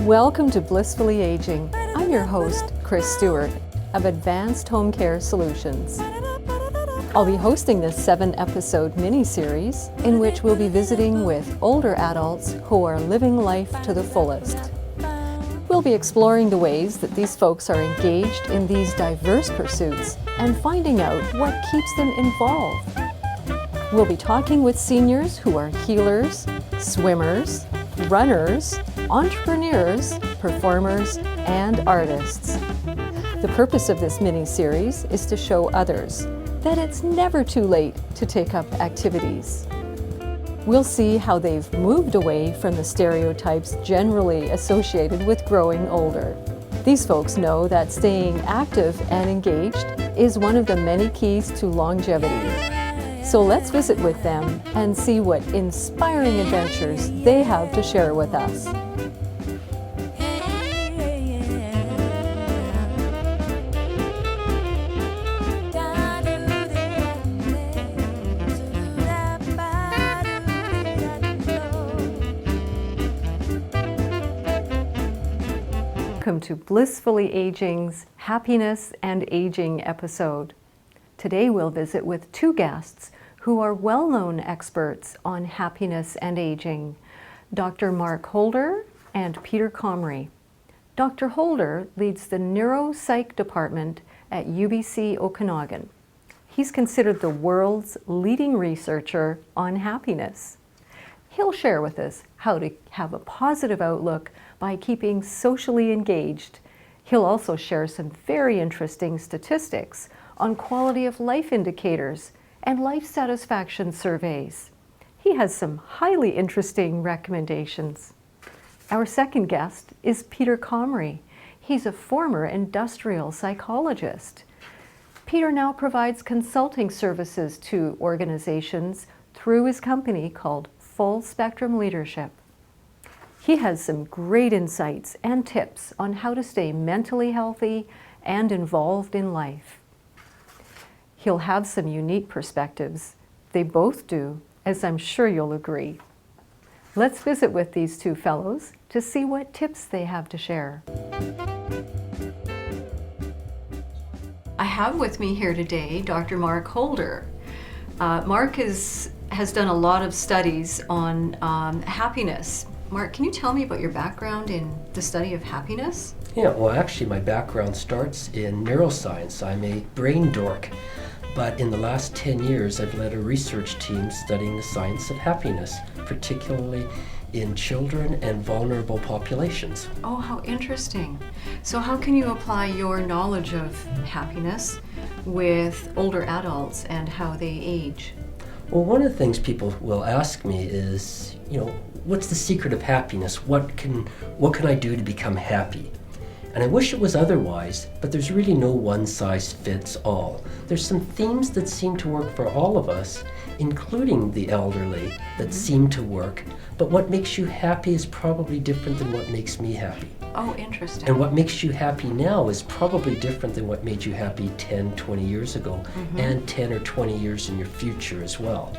Welcome to Blissfully Aging. I'm your host, Chris Stewart of Advanced Home Care Solutions. I'll be hosting this 7-episode mini-series in which we'll be visiting with older adults who are living life to the fullest. We'll be exploring the ways that these folks are engaged in these diverse pursuits and finding out what keeps them involved. We'll be talking with seniors who are healers, swimmers, runners, entrepreneurs, performers, and artists. The purpose of this mini-series is to show others that it's never too late to take up activities. We'll see how they've moved away from the stereotypes generally associated with growing older. These folks know that staying active and engaged is one of the many keys to longevity. So let's visit with them and see what inspiring adventures they have to share with us. Welcome to Blissfully Aging's Happiness and Aging episode. Today we'll visit with two guests who are well-known experts on happiness and aging, Dr. Mark Holder and Peter Comrie. Dr. Holder leads the neuropsych department at UBC Okanagan. He's considered the world's leading researcher on happiness. He'll share with us how to have a positive outlook by keeping socially engaged. He'll also share some very interesting statistics on quality of life indicators and life satisfaction surveys. He has some highly interesting recommendations. Our second guest is Peter Comrie. He's a former industrial psychologist. Peter now provides consulting services to organizations through his company called Full Spectrum Leadership. He has some great insights and tips on how to stay mentally healthy and involved in life. He'll have some unique perspectives. They both do, as I'm sure you'll agree. Let's visit with these two fellows to see what tips they have to share. I have with me here today Dr. Mark Holder. Mark has done a lot of studies on happiness. Mark, can you tell me about your background in the study of happiness? Yeah, well actually my background starts in neuroscience. I'm a brain dork, but in the last 10 years I've led a research team studying the science of happiness, particularly in children and vulnerable populations. Oh, how interesting. So how can you apply your knowledge of happiness with older adults and how they age? Well, one of the things people will ask me is, what's the secret of happiness? What can I do to become happy? And I wish it was otherwise, but there's really no one-size-fits-all. There's some themes that seem to work for all of us, including the elderly, that seem to work, but what makes you happy is probably different than what makes me happy. Oh, interesting. And what makes you happy now is probably different than what made you happy 10, 20 years ago, and 10 or 20 years in your future as well.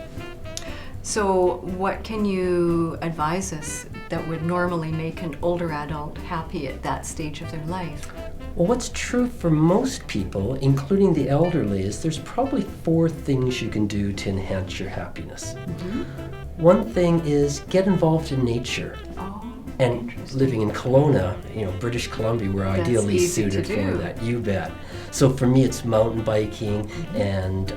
So what can you advise us that would normally make an older adult happy at that stage of their life? Well, what's true for most people, including the elderly, is there's probably 4 things you can do to enhance your happiness. One thing is get involved in nature. And living in Kelowna, British Columbia, we're ideally suited for that, you bet. So for me it's mountain biking and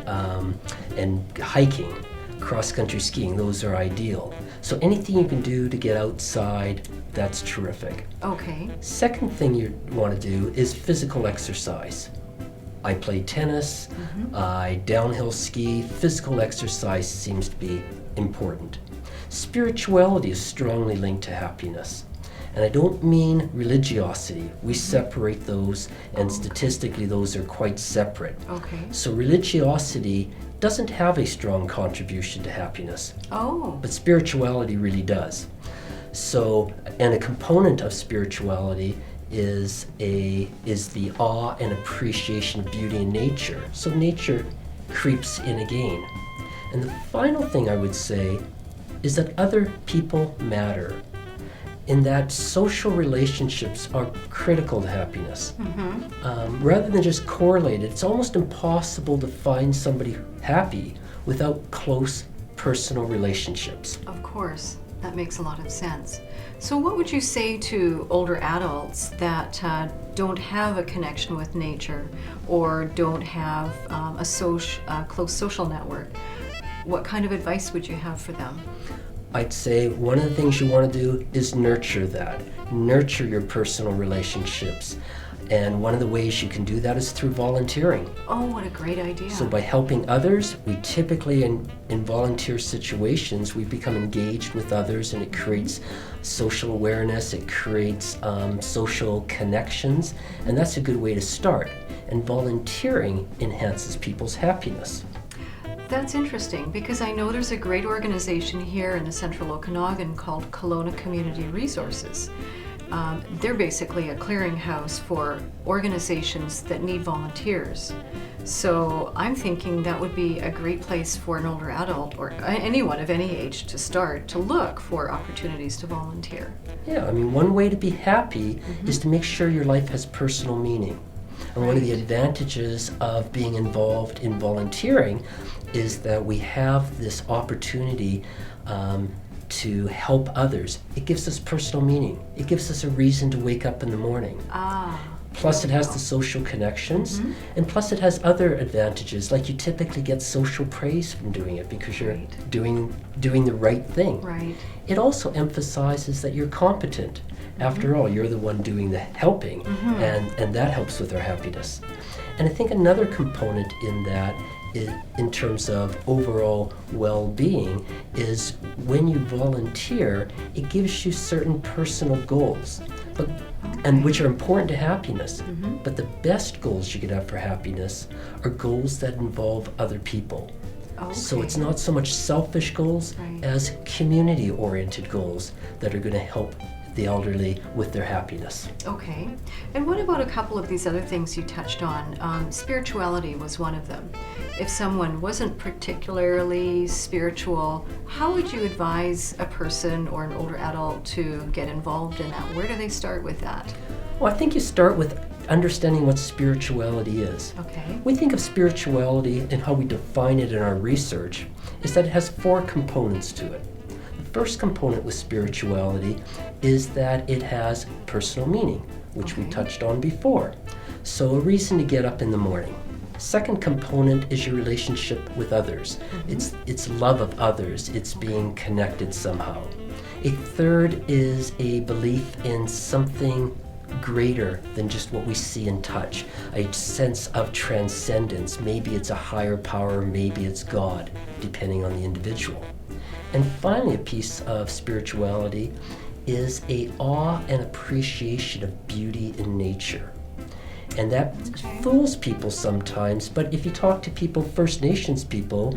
hiking. Cross-country skiing, those are ideal. So anything you can do to get outside, that's terrific. Okay. Second thing you want to do is physical exercise. I play tennis, I downhill ski. Physical exercise seems to be important. Spirituality is strongly linked to happiness. And I don't mean religiosity. We separate those, and statistically those are quite separate. Okay. So religiosity doesn't have a strong contribution to happiness. Oh. But spirituality really does. So, and a component of spirituality is the awe and appreciation of beauty in nature. So nature creeps in again. And the final thing I would say is that other people matter. in that social relationships are critical to happiness. Rather than just correlated, it's almost impossible to find somebody happy without close personal relationships. Of course, that makes a lot of sense. So what would you say to older adults that don't have a connection with nature or don't have a close social network? What kind of advice would you have for them? I'd say one of the things you want to do is nurture that. Nurture your personal relationships. And one of the ways you can do that is through volunteering. Oh, what a great idea. So by helping others, we typically in volunteer situations, we become engaged with others, and it creates social awareness, it creates social connections, and that's a good way to start. And volunteering enhances people's happiness. That's interesting, because I know there's a great organization here in the Central Okanagan called Kelowna Community Resources. They're basically a clearinghouse for organizations that need volunteers. So I'm thinking that would be a great place for an older adult or anyone of any age to start to look for opportunities to volunteer. Yeah, I mean, one way to be happy is to make sure your life has personal meaning. And one of the advantages of being involved in volunteering is that we have this opportunity to help others. It gives us personal meaning. It gives us a reason to wake up in the morning. Plus it has the social connections, and plus it has other advantages, like you typically get social praise from doing it because you're doing the right thing. Right. It also emphasizes that you're competent. After all, you're the one doing the helping, and that helps with our happiness. And I think another component in that in terms of overall well-being is when you volunteer, it gives you certain personal goals, and which are important to happiness. But the best goals you could have for happiness are goals that involve other people. So it's not so much selfish goals as community-oriented goals that are going to help the elderly with their happiness. Okay. And what about a couple of these other things you touched on? Spirituality was one of them. If someone wasn't particularly spiritual, how would you advise a person or an older adult to get involved in that? Where do they start with that? Well, I think you start with understanding what spirituality is. Okay. We think of spirituality and how we define it in our research is that it has 4 components to it. The first component with spirituality is that it has personal meaning, which we touched on before. So a reason to get up in the morning. Second component is your relationship with others. It's love of others. It's being connected somehow. A third is a belief in something greater than just what we see and touch, a sense of transcendence. Maybe it's a higher power, maybe it's God, depending on the individual. And finally, a piece of spirituality is a awe and appreciation of beauty in nature. And that fools people sometimes, but if you talk to people, First Nations people,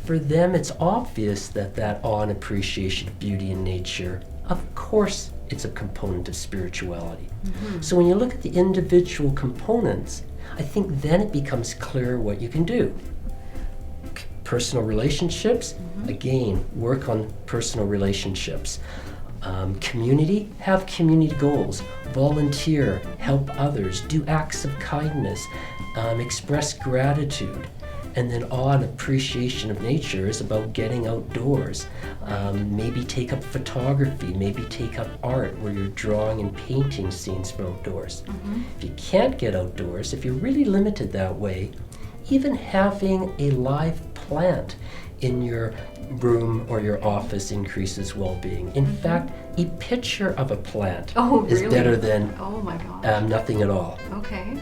for them it's obvious that awe and appreciation of beauty in nature, of course it's a component of spirituality. So when you look at the individual components, I think then it becomes clear what you can do. Personal relationships, again, work on personal relationships. Community, have community goals. Volunteer, help others, do acts of kindness, express gratitude. And then awe and appreciation of nature is about getting outdoors. Maybe take up photography, maybe take up art where you're drawing and painting scenes from outdoors. If you can't get outdoors, if you're really limited that way, even having a live plant in your room or your office increases well-being. In fact, a picture of a plant is better than nothing at all. Okay.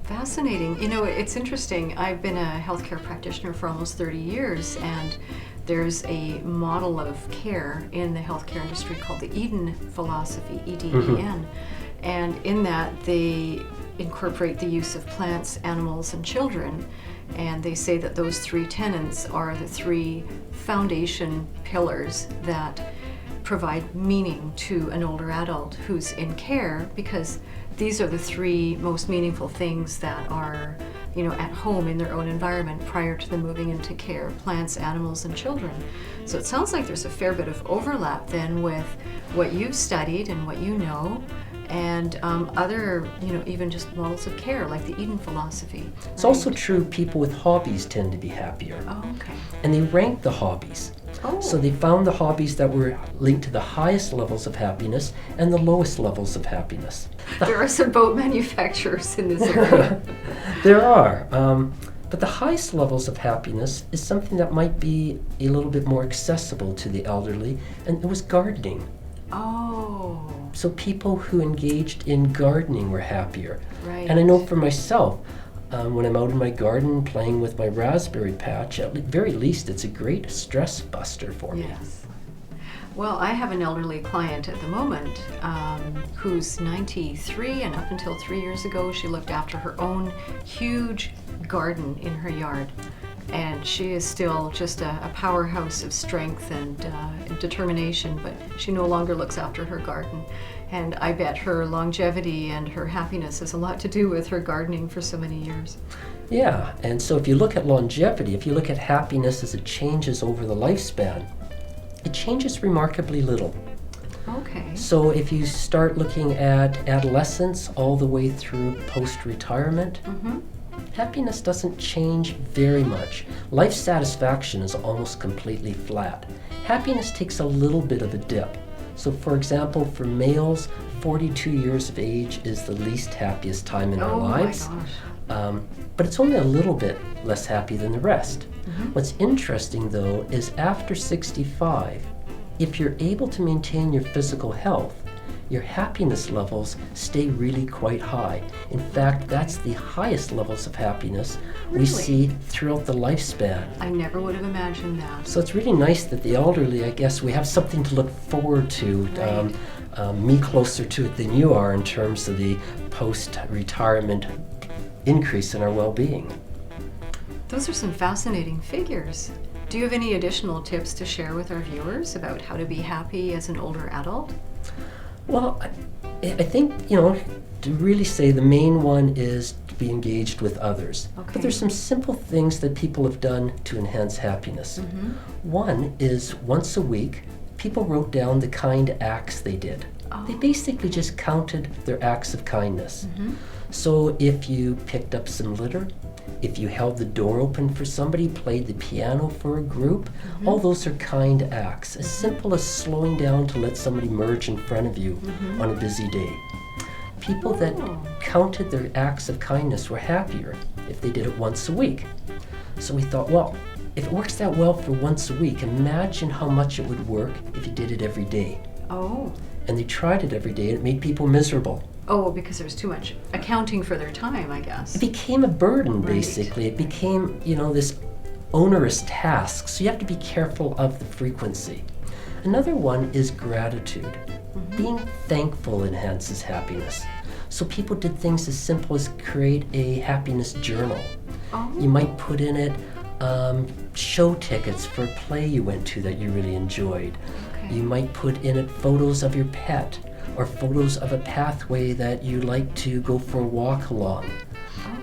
Fascinating. You know, it's interesting. I've been a healthcare practitioner for almost 30 years, and there's a model of care in the healthcare industry called the Eden philosophy, EDEN. And in that, they incorporate the use of plants, animals, and children. And they say that those 3 tenets are the 3 foundation pillars that provide meaning to an older adult who's in care, because these are the three most meaningful things that are, at home in their own environment prior to them moving into care: plants, animals, and children. So it sounds like there's a fair bit of overlap then with what you've studied and what you know, and other, even just models of care, like the Eden philosophy. It's also true people with hobbies tend to be happier. Oh, okay. And they rank the hobbies. Oh. So they found the hobbies that were linked to the highest levels of happiness and the lowest levels of happiness. There are some boat manufacturers in this area. There are. But the highest levels of happiness is something that might be a little bit more accessible to the elderly, and it was gardening. Oh. So people who engaged in gardening were happier. Right. And I know for myself, when I'm out in my garden playing with my raspberry patch, at very least it's a great stress buster for me. Yes. Well, I have an elderly client at the moment who's 93, and up until 3 years ago, she looked after her own huge garden in her yard. And she is still just a powerhouse of strength and determination, but she no longer looks after her garden. And I bet her longevity and her happiness has a lot to do with her gardening for so many years. Yeah, and so if you look at longevity, if you look at happiness as it changes over the lifespan, it changes remarkably little. Okay. So if you start looking at adolescence all the way through post-retirement, happiness doesn't change very much. Life satisfaction is almost completely flat. Happiness takes a little bit of a dip. So for example, for males, 42 years of age is the least happiest time in our lives. Oh my gosh. But it's only a little bit less happy than the rest. What's interesting though is after 65, if you're able to maintain your physical health, your happiness levels stay really quite high. In fact, that's the highest levels of happiness we Really? see throughout the lifespan. I never would have imagined that. So it's really nice that the elderly, I guess, we have something to look forward to. Right. Me closer to it than you are in terms of the post-retirement increase in our well-being. Those are some fascinating figures. Do you have any additional tips to share with our viewers about how to be happy as an older adult? Well, I think, to really say the main one is to be engaged with others. Okay. But there's some simple things that people have done to enhance happiness. One is once a week, people wrote down the kind acts they did. They basically just counted their acts of kindness. So if you picked up some litter, if you held the door open for somebody, played the piano for a group, all those are kind acts, as simple as slowing down to let somebody merge in front of you on a busy day. People that counted their acts of kindness were happier if they did it once a week. So we thought, well, if it works that well for once a week, imagine how much it would work if you did it every day. Oh. And they tried it every day, and it made people miserable. Oh, because there was too much accounting for their time, I guess. It became a burden, Right. basically. It became, this onerous task. So you have to be careful of the frequency. Another one is gratitude. Being thankful enhances happiness. So people did things as simple as create a happiness journal. Oh. You might put in it show tickets for a play you went to that you really enjoyed. Okay. You might put in it photos of your pet, or photos of a pathway that you like to go for a walk along.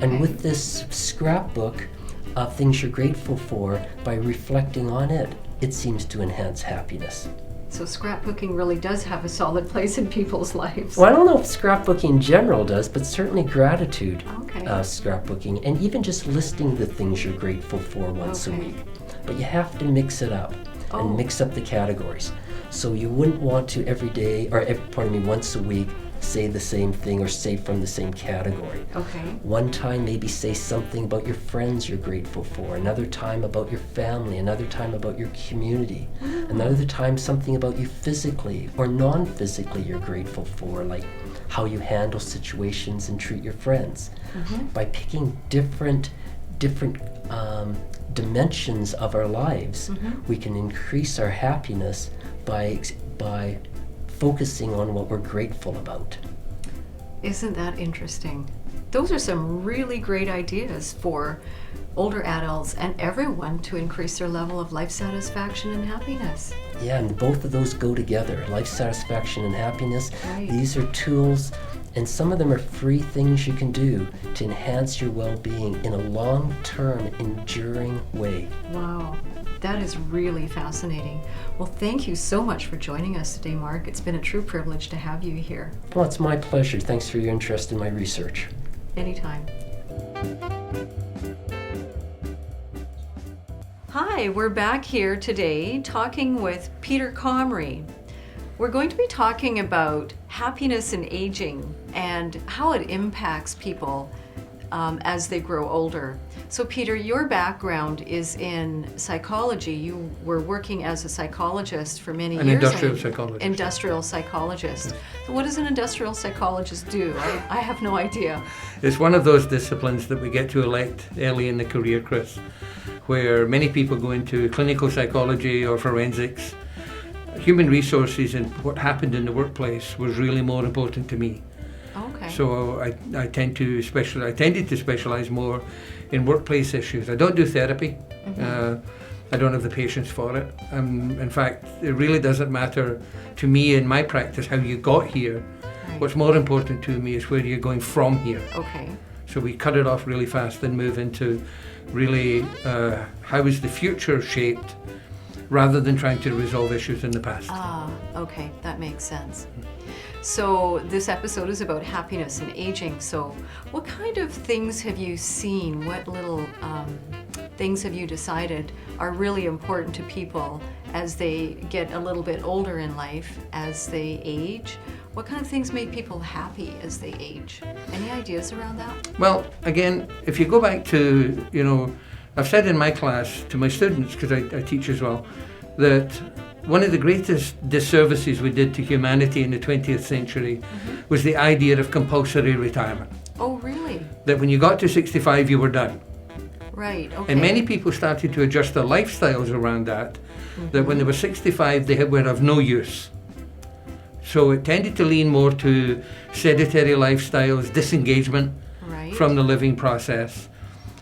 And with this scrapbook of things you're grateful for, by reflecting on it, it seems to enhance happiness. So scrapbooking really does have a solid place in people's lives. Well, I don't know if scrapbooking in general does, but certainly gratitude Okay. scrapbooking, and even just listing the things you're grateful for once a Okay. week. But you have to mix it up and mix up the categories. So you wouldn't want to every day, or once a week, say the same thing or say from the same category. Okay. One time maybe say something about your friends you're grateful for, another time about your family, another time about your community, another time something about you physically or non-physically you're grateful for, like how you handle situations and treat your friends. By picking different dimensions of our lives, we can increase our happiness by focusing on what we're grateful about. Isn't that interesting? Those are some really great ideas for older adults and everyone to increase their level of life satisfaction and happiness. Yeah, and both of those go together. Life satisfaction and happiness. Right. These are tools, and some of them are free things you can do to enhance your well-being in a long-term, enduring way. Wow, that is really fascinating. Well, thank you so much for joining us today, Mark. It's been a true privilege to have you here. Well, it's my pleasure. Thanks for your interest in my research. Anytime. Hi, we're back here today talking with Peter Comrie. We're going to be talking about happiness and aging and how it impacts people as they grow older. So Peter, your background is in psychology. You were working as a psychologist for many years. An industrial psychologist. Industrial psychologist. Yeah. So what does an industrial psychologist do? I have no idea. It's one of those disciplines that we get to elect early in the career, Chris, where many people go into clinical psychology or forensics. Human resources and what happened in the workplace was really more important to me. Okay. So I tended to specialize more in workplace issues. I don't do therapy. I don't have the patience for it. In fact, it really doesn't matter to me in my practice how you got here. Right. What's more important to me is where you're going from here. Okay. So we cut it off really fast and move into really how is the future shaped, rather than trying to resolve issues in the past. Ah, okay, that makes sense. So this episode is about happiness and aging. So what kind of things have you seen? What little things have you decided are really important to people as they get a little bit older in life, as they age? What kind of things make people happy as they age? Any ideas around that? Well, again, if you go back to, I've said in my class to my students, because I teach as well, that one of the greatest disservices we did to humanity in the 20th century was the idea of compulsory retirement. Oh, really? That when you got to 65, you were done. Right, okay. And many people started to adjust their lifestyles around that, that when they were 65, they were of no use. So it tended to lean more to sedentary lifestyles, disengagement from the living process.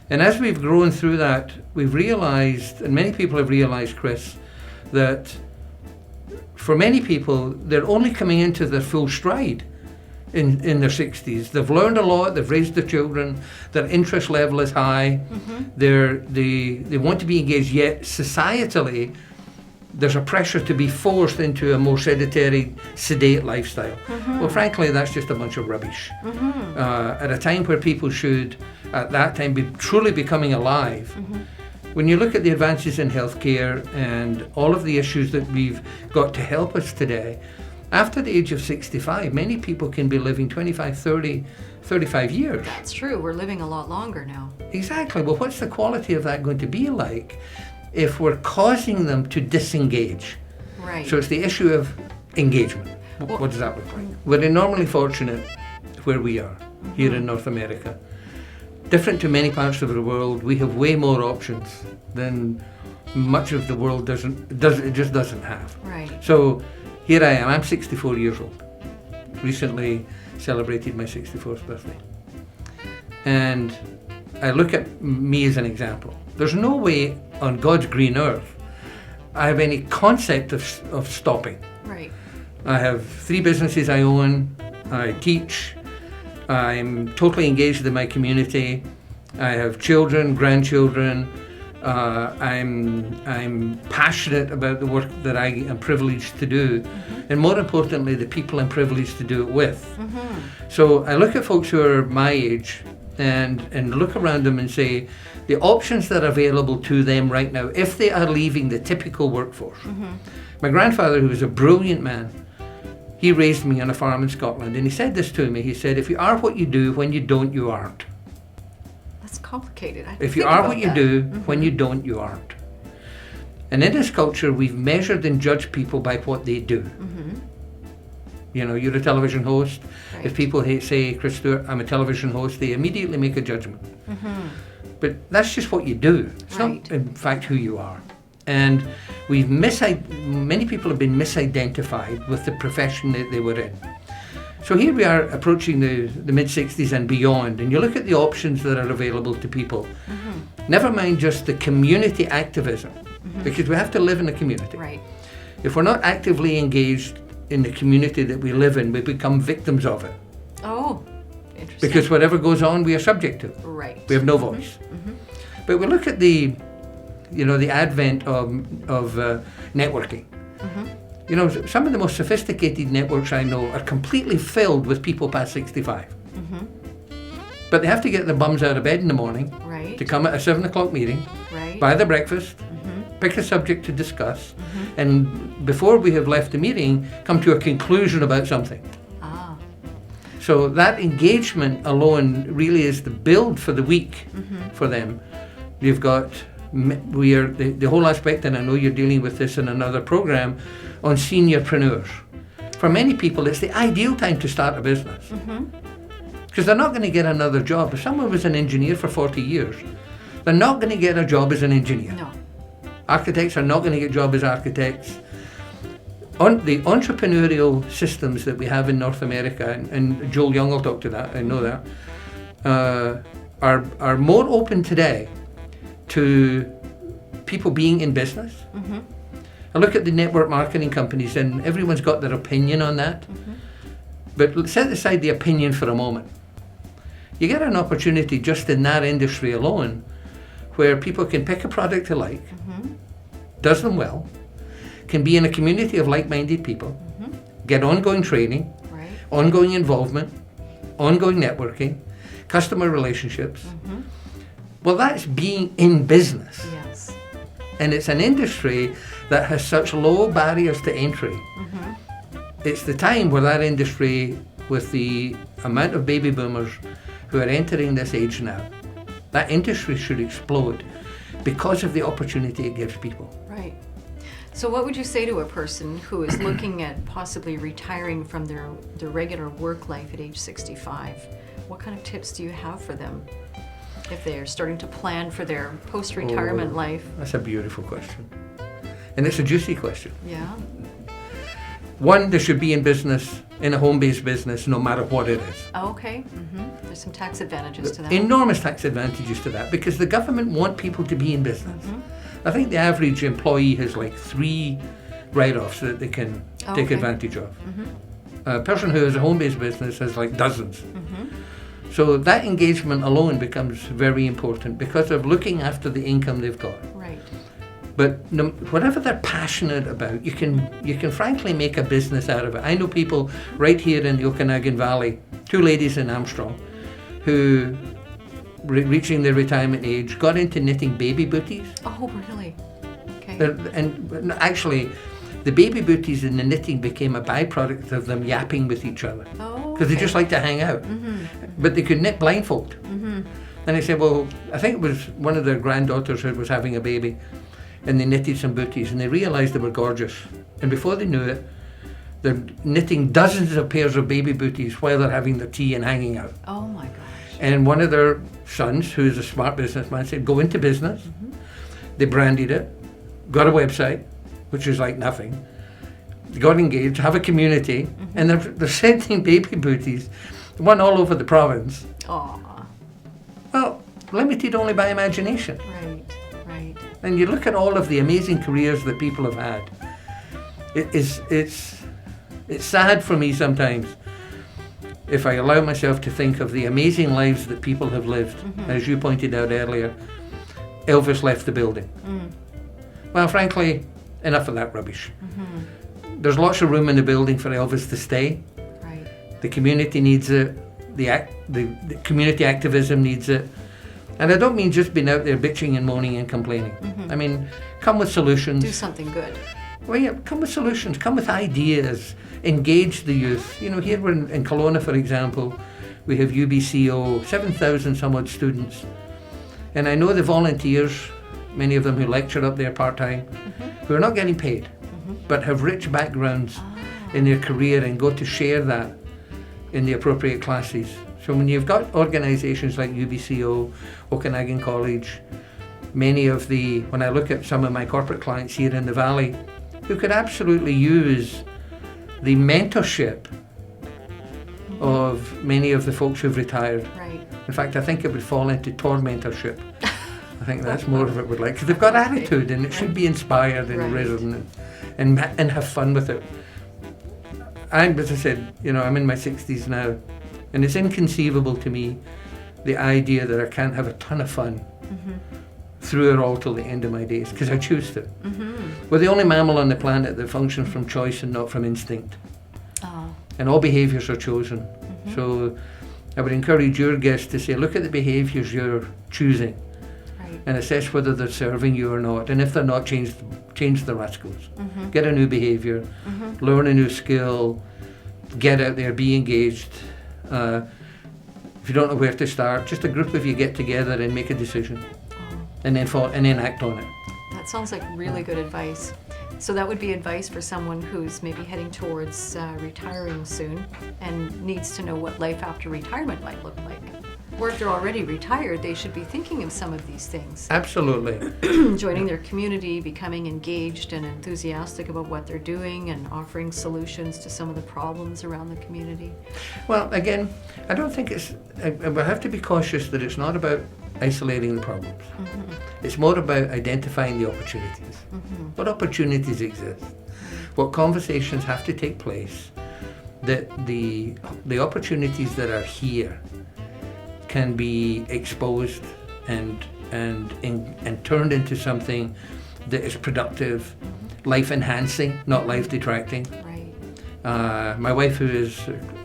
And as we've grown through that, we've realized, and many people have realized, Chris, that for many people, they're only coming into their full stride in their 60s. They've learned a lot, they've raised their children, their interest level is high, they want to be engaged, yet societally, there's a pressure to be forced into a more sedentary, sedate lifestyle. Well, frankly, that's just a bunch of rubbish. At a time where people should, at that time, be truly becoming alive. When you look at the advances in healthcare and all of the issues that we've got to help us today, after the age of 65, many people can be living 25, 30, 35 years. That's true. We're living a lot longer now. Exactly. Well, what's the quality of that going to be like if we're causing them to disengage? Right. So it's the issue of engagement. What does that look like? We're enormously fortunate where we are, here in North America. Different to many parts of the world, we have way more options than much of the world just doesn't have. Right. So here I am, I'm 64 years old. Recently celebrated my 64th birthday. And I look at me as an example. There's no way on God's green earth I have any concept of stopping. Right. I have 3 businesses I own, I teach, I'm totally engaged in my community, I have children, grandchildren, I'm passionate about the work that I am privileged to do, and more importantly, the people I'm privileged to do it with. So I look at folks who are my age and look around them and say, the options that are available to them right now, if they are leaving the typical workforce. My grandfather, who was a brilliant man, he raised me on a farm in Scotland, and he said this to me. He said, if you are what you do, when you don't, you aren't. That's complicated. If you are what you do, when you don't, you aren't. And in this culture, we've measured and judged people by what they do. You're a television host. Right. If people say, Chris Stewart, I'm a television host, they immediately make a judgment. But that's just what you do. It's not, in fact, who you are. And many people have been misidentified with the profession that they were in. So here we are approaching the mid-60s and beyond, and you look at the options that are available to people. Never mind just the community activism, because we have to live in a community. Right. If we're not actively engaged in the community that we live in, we become victims of it. Oh, interesting. Because whatever goes on, we are subject to. Right. We have no voice. But we look at the advent of networking. You know, some of the most sophisticated networks I know are completely filled with people past 65. But they have to get their bums out of bed in the morning Right. to come at a 7 o'clock meeting, Right. buy their breakfast, pick a subject to discuss, and before we have left the meeting, come to a conclusion about something. Ah. So that engagement alone really is the build for the week for them. You've got, the whole aspect, and I know you're dealing with this in another program, on seniorpreneurs. For many people, it's the ideal time to start a business. Because they're not going to get another job. If someone was an engineer for 40 years, they're not going to get a job as an engineer. No. Architects are not going to get a job as architects. The entrepreneurial systems that we have in North America, and Joel Young will talk to that, I know that, are more open today to people being in business. I look at the network marketing companies, and everyone's got their opinion on that. But set aside the opinion for a moment. You get an opportunity just in that industry alone where people can pick a product they like, does them well, can be in a community of like-minded people, get ongoing training, Right. ongoing involvement, ongoing networking, customer relationships. Well, that's being in business. Yes. And it's an industry that has such low barriers to entry. It's the time where that industry, with the amount of baby boomers who are entering this age now, that industry should explode because of the opportunity it gives people. Right. So what would you say to a person who is looking at possibly retiring from their regular work life at age 65? What kind of tips do you have for them if they're starting to plan for their post-retirement life? That's a beautiful question. And it's a juicy question. Yeah. One, they should be in business, in a home-based business, no matter what it is. Oh, okay. There's some tax advantages to that. Enormous tax advantages to that because the government want people to be in business. I think the average employee has like 3 write-offs that they can take Okay. advantage of. A person who has a home-based business has like dozens. So that engagement alone becomes very important because of looking after the income they've got. Right. But whatever they're passionate about, you can frankly make a business out of it. I know people right here in the Okanagan Valley, 2 ladies in Armstrong, who, reaching their retirement age, got into knitting baby booties. Oh, really? Okay. And actually, the baby booties and the knitting became a byproduct of them yapping with each other. Oh, Because they okay. just like to hang out. But they could knit blindfold. And they said, well, I think it was one of their granddaughters who was having a baby, and they knitted some booties, and they realised they were gorgeous. And before they knew it, they're knitting dozens of pairs of baby booties while they're having their tea and hanging out. Oh my gosh. And one of their sons, who's a smart businessman, said, go into business. They branded it, got a website, which is like nothing. They got engaged, have a community, and they're sending baby booties, one all over the province. Aw. Well, limited only by imagination. Right. Right. And you look at all of the amazing careers that people have had. It's sad for me sometimes if I allow myself to think of the amazing lives that people have lived. As you pointed out earlier, Elvis left the building. Well, frankly, enough of that rubbish. There's lots of room in the building for Elvis to stay. Right. The community needs it. The community activism needs it. And I don't mean just being out there bitching and moaning and complaining. I mean, come with solutions. Do something good. Well, yeah, come with solutions, come with ideas, engage the youth. You know, here we're in Kelowna, for example, we have UBCO, 7,000 some odd students. And I know the volunteers, many of them who lecture up there part-time, who are not getting paid, but have rich backgrounds in their career and go to share that in the appropriate classes. So when you've got organisations like UBCO, Okanagan College, many of when I look at some of my corporate clients here in the Valley, who could absolutely use the mentorship of many of the folks who've retired. Right. In fact, I think it would fall into tormentorship. I think that's more of it would like, because they've got attitude and it should be inspired and Right. risen and have fun with it. As I said, I'm in my 60s now, and it's inconceivable to me the idea that I can't have a ton of fun through it all till the end of my days, because I choose to. We're the only mammal on the planet that functions from choice and not from instinct. Oh. And all behaviours are chosen. So I would encourage your guests to say, look at the behaviours you're choosing Right. and assess whether they're serving you or not. And if they're not, change the rascals. Get a new behaviour, learn a new skill, get out there, be engaged. If you don't know where to start, just a group of you get together and make a decision, and then act on it. That sounds like really good advice. So that would be advice for someone who's maybe heading towards retiring soon and needs to know what life after retirement might look like. Or if they're already retired, they should be thinking of some of these things. Absolutely. Joining their community, becoming engaged and enthusiastic about what they're doing, and offering solutions to some of the problems around the community. Well, again, I don't think we have to be cautious that it's not about isolating the problems. It's more about identifying the opportunities. What opportunities exist? What conversations have to take place that the opportunities that are here can be exposed and turned into something that is productive, life enhancing, not life detracting. Right. My wife, who is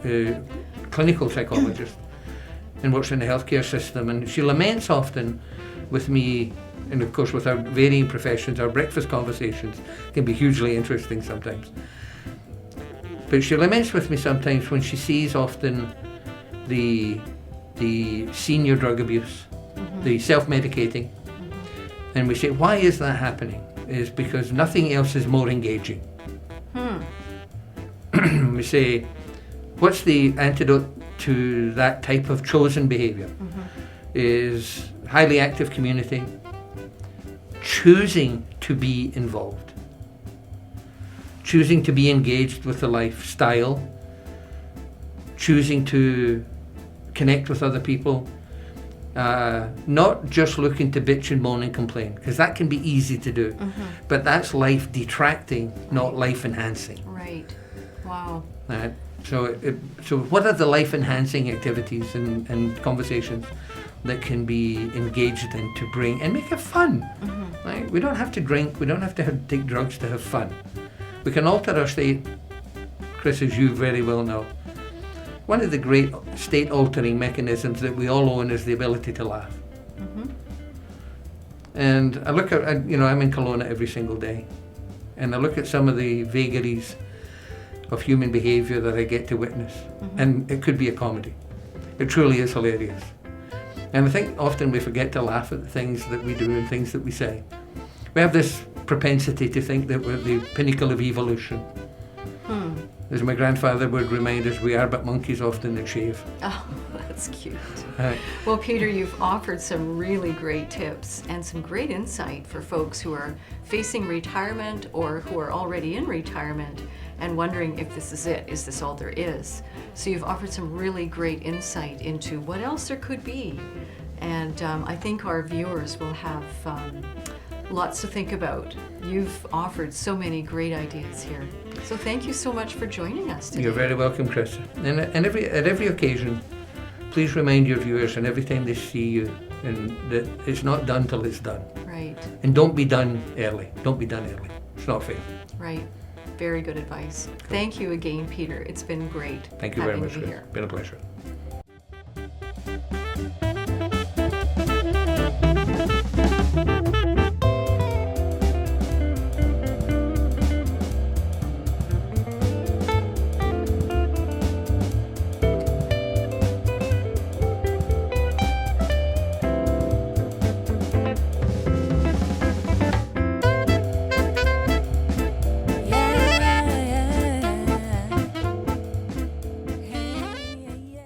a clinical psychologist and works in the healthcare system, and she laments often with me, and of course with our varying professions, our breakfast conversations can be hugely interesting sometimes. But she laments with me sometimes when she sees often the senior drug abuse, the self-medicating, and we say, why is that happening? Is because nothing else is more engaging. We say, what's the antidote to that type of chosen behaviour? Is highly active community, choosing to be involved, choosing to be engaged with the lifestyle, choosing to connect with other people, not just looking to bitch and moan and complain, because that can be easy to do, but that's life detracting, not life enhancing. Right. Wow. So what are the life enhancing activities and conversations that can be engaged in to bring and make it fun? Right? We don't have to drink, we don't have to take drugs to have fun. We can alter our state, Chris, as you very well know. One of the great state-altering mechanisms that we all own is the ability to laugh. And I look at, I'm in Kelowna every single day, and I look at some of the vagaries of human behaviour that I get to witness, and it could be a comedy. It truly is hilarious. And I think often we forget to laugh at the things that we do and things that we say. We have this propensity to think that we're the pinnacle of evolution. As my grandfather would remind us, we are but monkeys often that shave. Oh, that's cute. Right. Well, Peter, you've offered some really great tips and some great insight for folks who are facing retirement or who are already in retirement and wondering if this is it, is this all there is? So you've offered some really great insight into what else there could be. And I think our viewers will have lots to think about. You've offered so many great ideas here. So thank you so much for joining us today. You're very welcome, Chris. And at every occasion, please remind your viewers, and every time they see you, and that it's not done till it's done. Right. And don't be done early. Don't be done early. It's not fair. Right. Very good advice. Thank you again, Peter. It's been great. Thank you very having much, you Chris. here. Been a pleasure.